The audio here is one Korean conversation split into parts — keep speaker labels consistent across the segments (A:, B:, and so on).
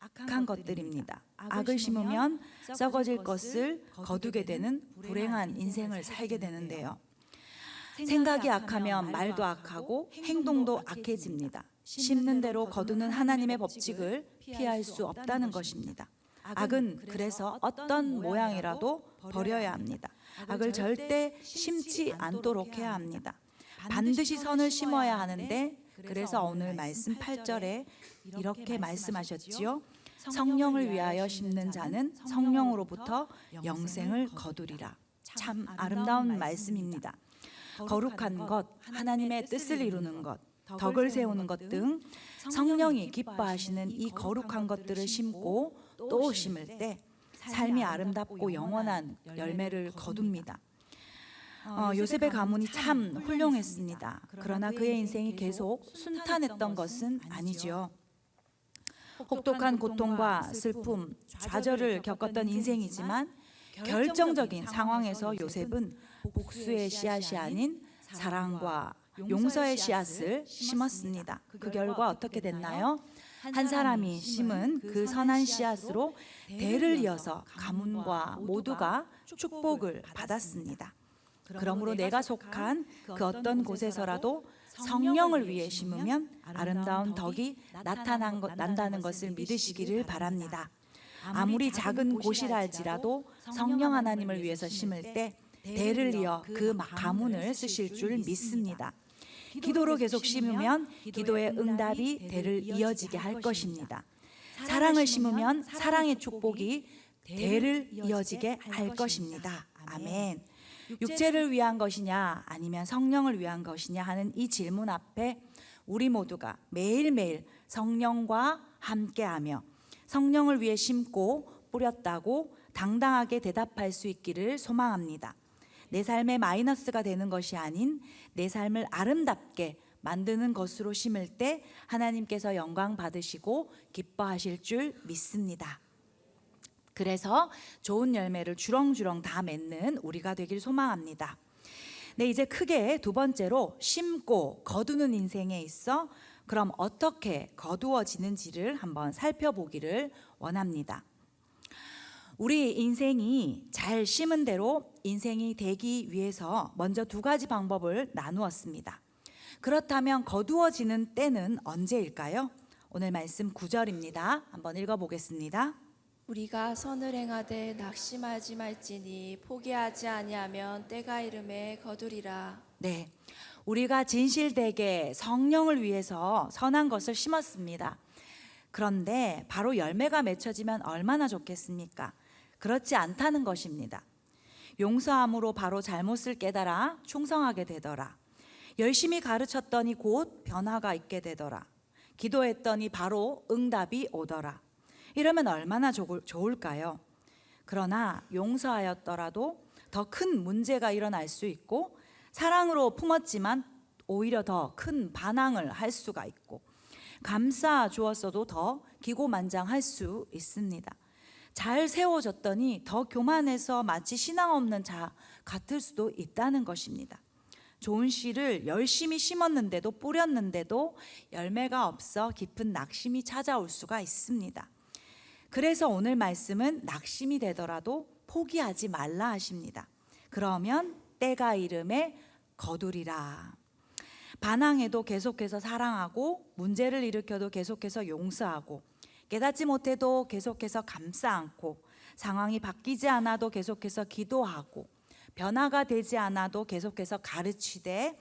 A: 악한 것들입니다. 악을 심으면 썩어질 것을 거두게 되는 불행한 인생을 살게 되는데요. 생각이 악하면 말도 악하고 행동도 악해집니다. 심는 대로 거두는 하나님의 법칙을 피할 수 없다는 것입니다. 악은 그래서 어떤 모양이라도 버려야 합니다. 악을 절대 심지 않도록 해야 합니다. 반드시 선을 심어야 하는데, 그래서 오늘 말씀 8절에 이렇게 말씀하셨지요. 성령을 위하여 심는 자는 성령으로부터 영생을 거두리라. 참 아름다운 말씀입니다. 거룩한 것, 하나님의 뜻을 이루는 것, 덕을 세우는 것 등 성령이 기뻐하시는 이 거룩한 것들을 심고 또 심을 때 삶이 아름답고 영원한 열매를 거둡니다. 요셉의 가문이 참 훌륭했습니다. 그러나 그의 인생이 계속 순탄했던 것은 아니지요. 혹독한 고통과 슬픔, 좌절을 겪었던 인생이지만 결정적인 상황에서 요셉은 복수의 씨앗이 아닌 사랑과 용서의 씨앗을 심었습니다. 그 결과 어떻게 됐나요? 한 사람이 심은 그 선한 씨앗으로 대를 이어서 가문과 모두가 축복을 받았습니다. 그러므로 내가 속한 그 어떤 곳에서라도 성령을 위해 심으면 아름다운 덕이 난다는 것을 믿으시기를 바랍니다. 아무리 작은 곳이라 할지라도 성령 하나님을 위해서 심을 때 대를 이어 그 가문을 쓰실 줄 믿습니다. 기도로 계속 심으면 기도의 응답이 대를 이어지게 할 것입니다. 사랑을 심으면 사랑의 축복이 대를 이어지게 할 것입니다. 아멘. 육체를 위한 것이냐 아니면 성령을 위한 것이냐 하는 이 질문 앞에 우리 모두가 매일매일 성령과 함께하며 성령을 위해 심고 뿌렸다고 당당하게 대답할 수 있기를 소망합니다. 내 삶에 마이너스가 되는 것이 아닌 내 삶을 아름답게 만드는 것으로 심을 때 하나님께서 영광 받으시고 기뻐하실 줄 믿습니다. 그래서 좋은 열매를 주렁주렁 다 맺는 우리가 되길 소망합니다. 네, 이제 크게 두 번째로 심고 거두는 인생에 있어 그럼 어떻게 거두어지는지를 한번 살펴보기를 원합니다. 우리 인생이 잘 심은 대로 인생이 되기 위해서 먼저 두 가지 방법을 나누었습니다. 그렇다면 거두어지는 때는 언제일까요? 오늘 말씀 9절입니다. 한번 읽어보겠습니다.
B: 우리가 선을 행하되 낙심하지 말지니 포기하지 아니하면 때가 이름에 거두리라.
A: 네, 우리가 진실되게 성령을 위해서 선한 것을 심었습니다. 그런데 바로 열매가 맺혀지면 얼마나 좋겠습니까? 그렇지 않다는 것입니다. 용서함으로 바로 잘못을 깨달아 충성하게 되더라. 열심히 가르쳤더니 곧 변화가 있게 되더라. 기도했더니 바로 응답이 오더라. 이러면 얼마나 좋을까요? 그러나 용서하였더라도 더 큰 문제가 일어날 수 있고, 사랑으로 품었지만 오히려 더 큰 반항을 할 수가 있고, 감싸 주었어도 더 기고만장할 수 있습니다. 잘 세워졌더니 더 교만해서 마치 신앙 없는 자 같을 수도 있다는 것입니다. 좋은 씨를 열심히 심었는데도 뿌렸는데도 열매가 없어 깊은 낙심이 찾아올 수가 있습니다. 그래서 오늘 말씀은 낙심이 되더라도 포기하지 말라 하십니다. 그러면 때가 이름에 거두리라. 반항해도 계속해서 사랑하고, 문제를 일으켜도 계속해서 용서하고, 깨닫지 못해도 계속해서 감싸 안고, 상황이 바뀌지 않아도 계속해서 기도하고, 변화가 되지 않아도 계속해서 가르치되,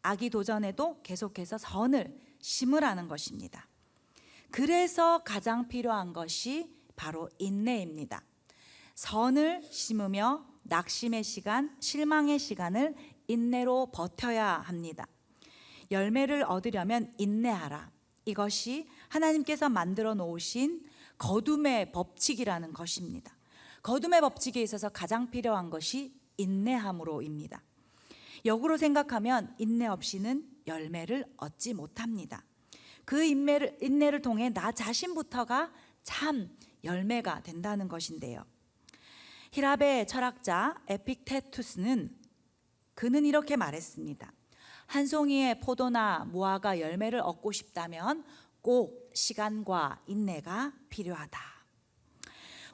A: 악이 도전해도 계속해서 선을 심으라는 것입니다. 그래서 가장 필요한 것이 바로 인내입니다. 선을 심으며 낙심의 시간, 실망의 시간을 인내로 버텨야 합니다. 열매를 얻으려면 인내하라. 이것이 하나님께서 만들어 놓으신 거둠의 법칙이라는 것입니다. 거둠의 법칙에 있어서 가장 필요한 것이 인내함으로입니다. 역으로 생각하면 인내 없이는 열매를 얻지 못합니다. 그 인내를 통해 나 자신부터가 참 열매가 된다는 것인데요. 히랍의 철학자 에픽테투스는 그는 이렇게 말했습니다. 한 송이의 포도나 무화과 열매를 얻고 싶다면 꼭 시간과 인내가 필요하다.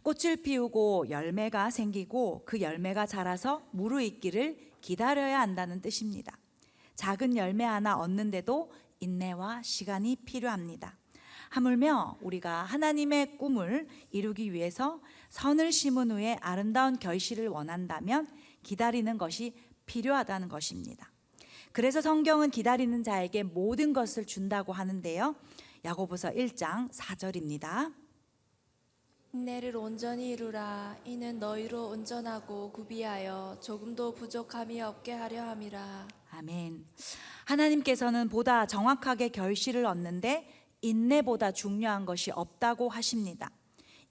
A: 꽃을 피우고 열매가 생기고 그 열매가 자라서 무르익기를 기다려야 한다는 뜻입니다. 작은 열매 하나 얻는데도 인내와 시간이 필요합니다. 하물며 우리가 하나님의 꿈을 이루기 위해서 선을 심은 후에 아름다운 결실을 원한다면 기다리는 것이 필요하다는 것입니다. 그래서 성경은 기다리는 자에게 모든 것을 준다고 하는데요. 야고보서 1장 4절입니다.
B: 인내를 온전히 이루라. 이는 너희로 온전하고 구비하여 조금도 부족함이 없게 하려 함이라.
A: 아멘. 하나님께서는 보다 정확하게 결실을 얻는데 인내보다 중요한 것이 없다고 하십니다.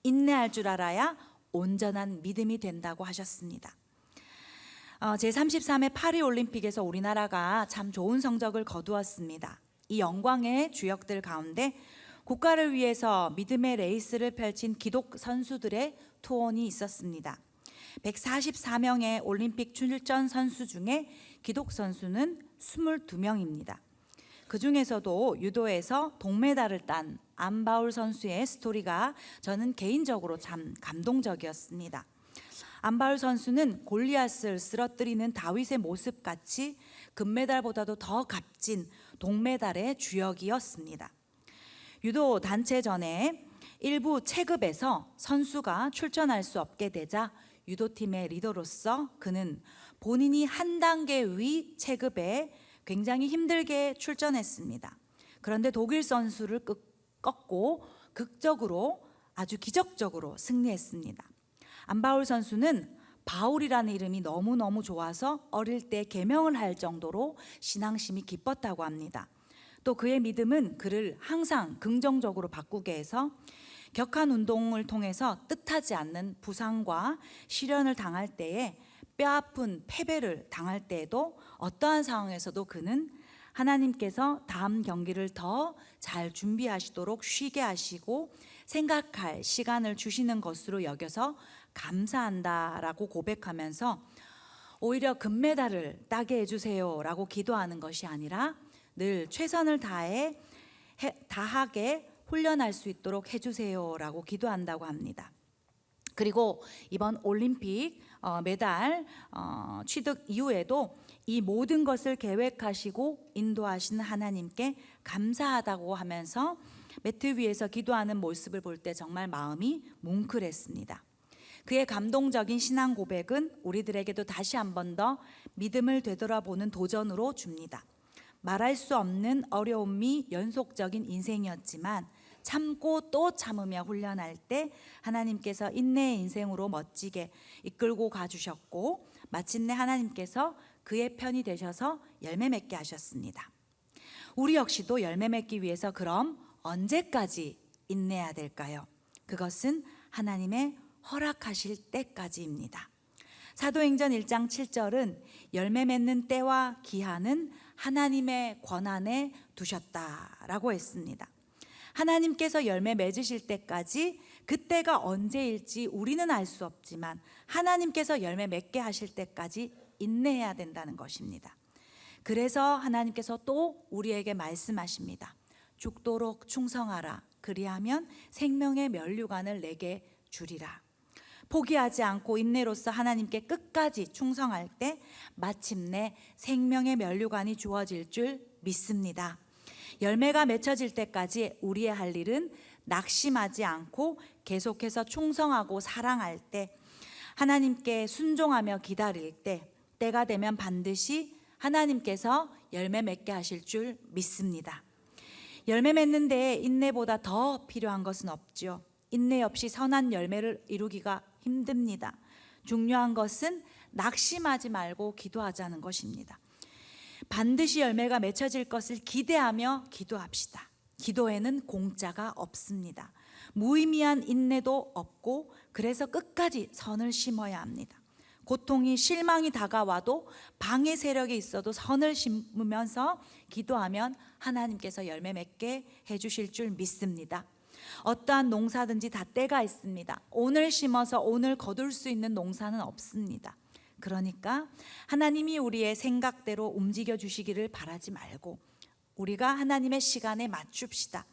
A: 인내할 줄 알아야 온전한 믿음이 된다고 하셨습니다. 제33회 파리올림픽에서 우리나라가 참 좋은 성적을 거두었습니다. 이 영광의 주역들 가운데 국가를 위해서 믿음의 레이스를 펼친 기독 선수들의 투혼이 있었습니다. 144명의 올림픽 출전 선수 중에 기독 선수는 22명입니다. 그 중에서도 유도에서 동메달을 딴 안바울 선수의 스토리가 저는 개인적으로 참 감동적이었습니다. 안바울 선수는 골리앗을 쓰러뜨리는 다윗의 모습같이 금메달보다도 더 값진 동메달의 주역이었습니다. 유도 단체전에 일부 체급에서 선수가 출전할 수 없게 되자 유도팀의 리더로서 그는 본인이 한 단계 위 체급에 굉장히 힘들게 출전했습니다. 그런데 독일 선수를 꺾고 극적으로 아주 기적적으로 승리했습니다. 안바울 선수는 바울이라는 이름이 너무너무 좋아서 어릴 때 계명을 할 정도로 신앙심이 깊었다고 합니다. 또 그의 믿음은 그를 항상 긍정적으로 바꾸게 해서 격한 운동을 통해서 뜻하지 않는 부상과 시련을 당할 때에 뼈아픈 패배를 당할 때에도 어떠한 상황에서도 그는 하나님께서 다음 경기를 더 잘 준비하시도록 쉬게 하시고 생각할 시간을 주시는 것으로 여겨서 감사한다라고 고백하면서 오히려 금메달을 따게 해주세요라고 기도하는 것이 아니라 늘 최선을 다하게 훈련할 수 있도록 해주세요라고 기도한다고 합니다. 그리고 이번 올림픽 메달 취득 이후에도 이 모든 것을 계획하시고 인도하신 하나님께 감사하다고 하면서 매트 위에서 기도하는 모습을 볼 때 정말 마음이 뭉클했습니다. 그의 감동적인 신앙 고백은 우리들에게도 다시 한 번 더 믿음을 되돌아보는 도전으로 줍니다. 말할 수 없는 어려움이 연속적인 인생이었지만 참고 또 참으며 훈련할 때 하나님께서 인내의 인생으로 멋지게 이끌고 가주셨고 마침내 하나님께서 그의 편이 되셔서 열매 맺게 하셨습니다. 우리 역시도 열매 맺기 위해서 그럼 언제까지 인내해야 될까요? 그것은 하나님의 허락하실 때까지입니다. 사도행전 1장 7절은 열매 맺는 때와 기한은 하나님의 권한에 두셨다라고 했습니다. 하나님께서 열매 맺으실 때까지 그때가 언제일지 우리는 알 수 없지만 하나님께서 열매 맺게 하실 때까지 인내해야 된다는 것입니다. 그래서 하나님께서 또 우리에게 말씀하십니다. 죽도록 충성하라. 그리하면 생명의 면류관을 내게 주리라. 포기하지 않고 인내로서 하나님께 끝까지 충성할 때 마침내 생명의 면류관이 주어질 줄 믿습니다. 열매가 맺혀질 때까지 우리의 할 일은 낙심하지 않고 계속해서 충성하고 사랑할 때, 하나님께 순종하며 기다릴 때, 때가 되면 반드시 하나님께서 열매 맺게 하실 줄 믿습니다. 열매 맺는 데에 인내보다 더 필요한 것은 없죠. 인내 없이 선한 열매를 이루기가 힘듭니다. 중요한 것은 낙심하지 말고 기도하자는 것입니다. 반드시 열매가 맺혀질 것을 기대하며 기도합시다. 기도에는 공짜가 없습니다. 무의미한 인내도 없고 그래서 끝까지 선을 심어야 합니다. 고통이 실망이 다가와도 방해 세력이 있어도 선을 심으면서 기도하면 하나님께서 열매 맺게 해주실 줄 믿습니다. 어떠한 농사든지 다 때가 있습니다. 오늘 심어서 오늘 거둘 수 있는 농사는 없습니다. 그러니까 하나님이 우리의 생각대로 움직여 주시기를 바라지 말고 우리가 하나님의 시간에 맞춥시다.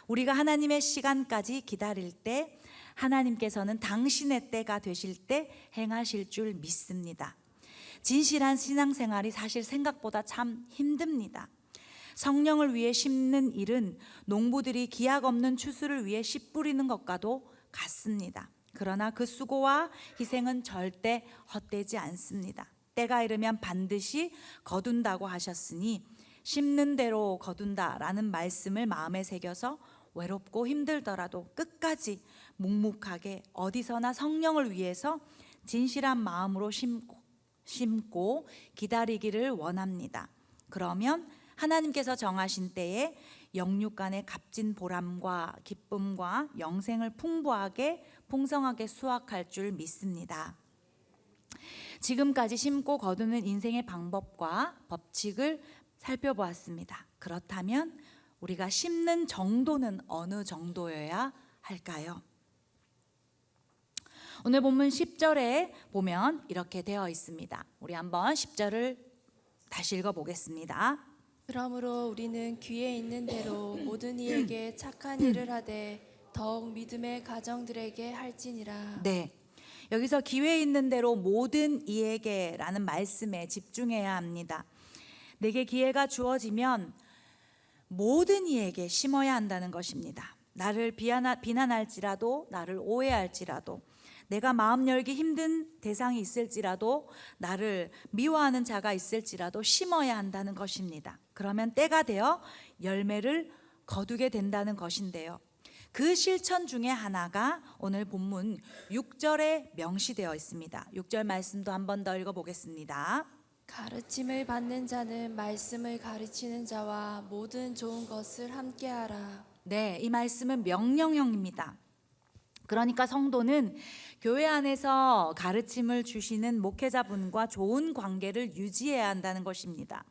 A: 우리가 하나님의 시간까지 기다릴 때 하나님께서는 당신의 때가 되실 때 행하실 줄 믿습니다. 진실한 신앙생활이 사실 생각보다 참 힘듭니다. 성령을 위해 심는 일은 농부들이 기약 없는 추수를 위해 씨 뿌리는 것과도 같습니다. 그러나 그 수고와 희생은 절대 헛되지 않습니다. 때가 이르면 반드시 거둔다고 하셨으니 심는 대로 거둔다라는 말씀을 마음에 새겨서 외롭고 힘들더라도 끝까지 묵묵하게 어디서나 성령을 위해서 진실한 마음으로 심고 기다리기를 원합니다. 그러면 하나님께서 정하신 때에 영육간의 값진 보람과 기쁨과 영생을 풍성하게 수확할 줄 믿습니다. 지금까지 심고 거두는 인생의 방법과 법칙을 살펴보았습니다. 그렇다면 우리가 심는 정도는 어느 정도여야 할까요? 오늘 본문 10절에 보면 이렇게 되어 있습니다. 우리 한번 10절을 다시 읽어보겠습니다.
B: 그러므로 우리는 귀에 있는 대로 모든 이에게 착한 일을 하되 더욱 믿음의 가정들에게 할지니라.
A: 네, 여기서 기회 있는 대로 모든 이에게라는 말씀에 집중해야 합니다. 내게 기회가 주어지면 모든 이에게 심어야 한다는 것입니다. 나를 비난할지라도, 나를 오해할지라도, 내가 마음 열기 힘든 대상이 있을지라도, 나를 미워하는 자가 있을지라도 심어야 한다는 것입니다. 그러면 때가 되어 열매를 거두게 된다는 것인데요, 그 실천 중에 하나가 오늘 본문 6절에 명시되어 있습니다. 6절 말씀도 한 번 더 읽어보겠습니다.
B: 가르침을 받는 자는 말씀을 가르치는 자와 모든 좋은 것을 함께하라.
A: 네, 이 말씀은 명령형입니다. 그러니까 성도는 교회 안에서 가르침을 주시는 목회자분과 좋은 관계를 유지해야 한다는 것입니다.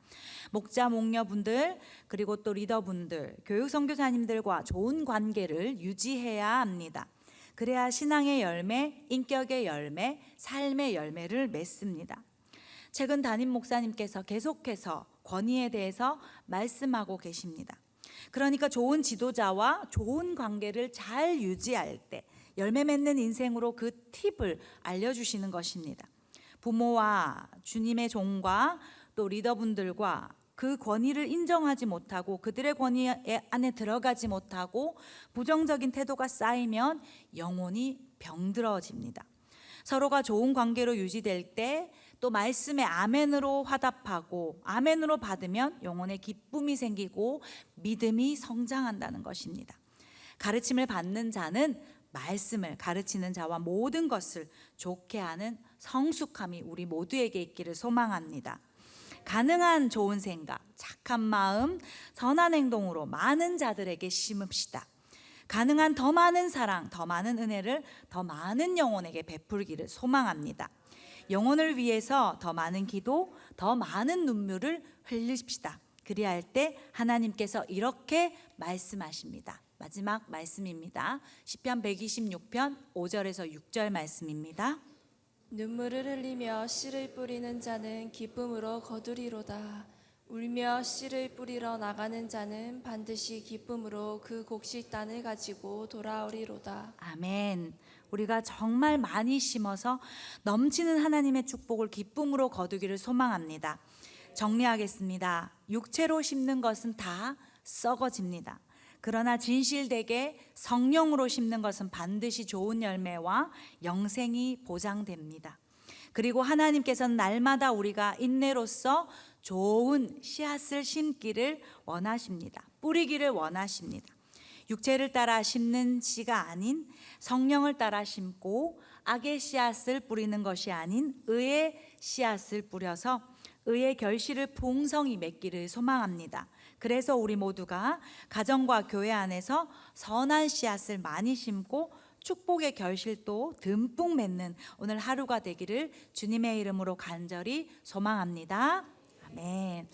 A: 목자, 목녀분들, 그리고 또 리더분들, 교육 선교사님들과 좋은 관계를 유지해야 합니다. 그래야 신앙의 열매, 인격의 열매, 삶의 열매를 맺습니다. 최근 담임 목사님께서 계속해서 권위에 대해서 말씀하고 계십니다. 그러니까 좋은 지도자와 좋은 관계를 잘 유지할 때 열매 맺는 인생으로 그 팁을 알려주시는 것입니다. 부모와 주님의 종과 또 리더분들과 그 권위를 인정하지 못하고 그들의 권위 안에 들어가지 못하고 부정적인 태도가 쌓이면 영혼이 병들어집니다. 서로가 좋은 관계로 유지될 때 또 말씀에 아멘으로 화답하고 아멘으로 받으면 영혼의 기쁨이 생기고 믿음이 성장한다는 것입니다. 가르침을 받는 자는 말씀을 가르치는 자와 모든 것을 좋게 하는 성숙함이 우리 모두에게 있기를 소망합니다. 가능한 좋은 생각, 착한 마음, 선한 행동으로 많은 자들에게 심읍시다. 가능한 더 많은 사랑, 더 많은 은혜를 더 많은 영혼에게 베풀기를 소망합니다. 영혼을 위해서 더 많은 기도, 더 많은 눈물을 흘리십시다. 그리할 때 하나님께서 이렇게 말씀하십니다. 마지막 말씀입니다. 시편 126편 5절에서 6절 말씀입니다.
B: 눈물을 흘리며 씨를 뿌리는 자는 기쁨으로 거두리로다. 울며 씨를 뿌리러 나가는 자는 반드시 기쁨으로 그 곡식단을 가지고 돌아오리로다.
A: 아멘. 우리가 정말 많이 심어서 넘치는 하나님의 축복을 기쁨으로 거두기를 소망합니다. 정리하겠습니다. 육체로 심는 것은 다 썩어집니다. 그러나 진실되게 성령으로 심는 것은 반드시 좋은 열매와 영생이 보장됩니다. 그리고 하나님께서는 날마다 우리가 인내로서 좋은 씨앗을 심기를 원하십니다. 뿌리기를 원하십니다. 육체를 따라 심는 씨가 아닌 성령을 따라 심고 악의 씨앗을 뿌리는 것이 아닌 의의 씨앗을 뿌려서 의의 결실을 풍성히 맺기를 소망합니다. 그래서 우리 모두가 가정과 교회 안에서 선한 씨앗을 많이 심고 축복의 결실도 듬뿍 맺는 오늘 하루가 되기를 주님의 이름으로 간절히 소망합니다. 아멘.